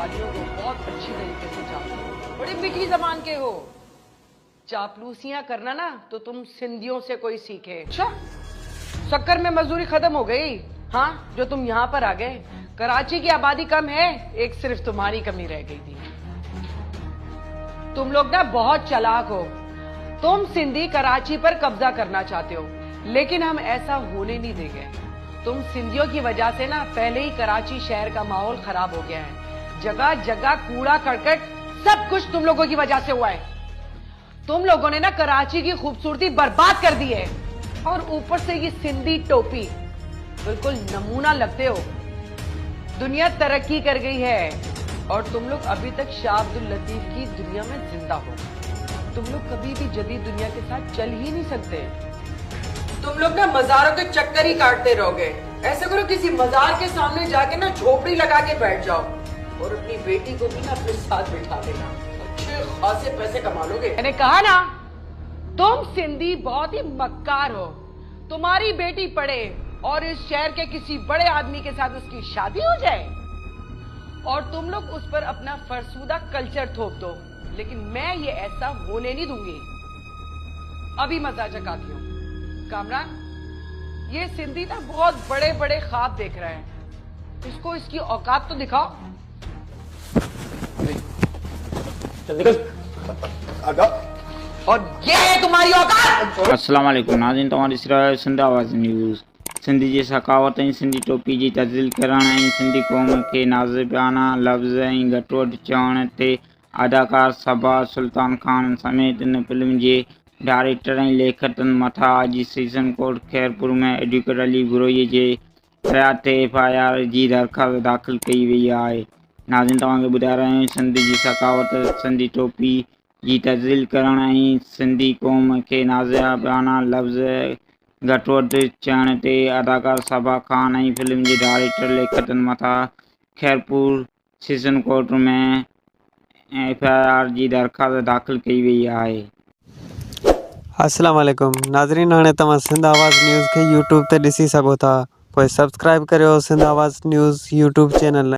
शादियों को बहुत अच्छी तरीके से जानते हो, बड़ी मीठी जबान के हो। चापलूसियां करना ना तो तुम सिंधियों से कोई सीखे। अच्छा, शक्कर में मजदूरी खत्म हो गई, हाँ, जो तुम यहाँ पर आ गए। कराची की आबादी कम है, एक सिर्फ तुम्हारी कमी रह गई थी। तुम लोग ना बहुत चालाक हो। तुम सिंधी कराची पर कब्जा करना चाहते हो, लेकिन हम ऐसा होने नहीं देंगे। तुम सिंधियों की वजह से ना पहले ही कराची शहर का माहौल खराब हो गया है। जगह जगह कूड़ा करकट सब कुछ तुम लोगों की वजह से हुआ है। तुम लोगों ने ना कराची की खूबसूरती बर्बाद कर दी है, और ऊपर से ये सिंधी टोपी, बिल्कुल नमूना लगते हो। दुनिया तरक्की कर गई है और तुम लोग अभी तक शाह अब्दुल लतीफ की दुनिया में जिंदा हो। तुम लोग कभी भी जदीद दुनिया के साथ चल ही नहीं सकते। तुम लोग ना मजारों के चक्कर ही काटते रहोगे। ऐसे करो, किसी मजार के सामने जाके ना झोपड़ी लगा के बैठ जाओ और अपनी बेटी को भी ना अपने साथ बिठा देना। अच्छे खासे पैसे कमा लोगे। मैंने कहा ना, तुम सिंधी बहुत ही मक्कार हो। तुम्हारी बेटी पढ़े और इस शहर के किसी बड़े आदमी के साथ उसकी शादी हो जाए और तुम लोग उस पर अपना फरसूदा कल्चर थोप दो, लेकिन मैं ये ऐसा होने नहीं दूंगी। अभी मजा चकाती हूँ। कामरान, ये सिंधी ना बहुत बड़े बड़े ख्वाब देख रहा है, इसको इसकी औकात तो दिखाओ। और ये है तुम्हारी औकात। अस्सलाम वालेकुम नाज़रीन, तमारी सिरा सिंध आवाज़ न्यूज़। सिंधी जी सकावत ऐं सिंधी टोपी जी तज़ील करण ऐं सिंधी क़ौम खे नाज़िबाना लफ़्ज़ ऐं घटवध चवण ते अदाकार सबा सुल्तान खान समेत इन फिल्म जे डायरेक्टर ऐं लेखकनि मथां अॼु सीज़न कोर्ट खैरपुर में एडवोकेट अली बुरोई जे हयात ते FIR जी दरख़्वास्त दाख़िल कई वई आहे। नाज़रीन, तव्हांखे ॿुधाए रहिया आहियूं, सिंध जी सकावत सिंधी टोपी जी तज़ील करण ऐं सिंधी क़ौम खे नाज़िबाना लफ़्ज़ घटवध चवण ते अदाकार सबा खान ऐं फिल्म जे डायरेक्टर लेखकनि मथां खैरपुर सीज़न कोर्ट में FIR जी दरख़्वास्त दाख़िल कई वई आहे। अस्सलाम वालेकुम नाज़रीन, हाणे तव्हां सिंध आवाज़ न्यूज़ खे यूट्यूब ते ॾिसी सघो था। पोइ सब्सक्राइब करियो सिंध आवाज़ न्यूज़ यूट्यूब चैनल।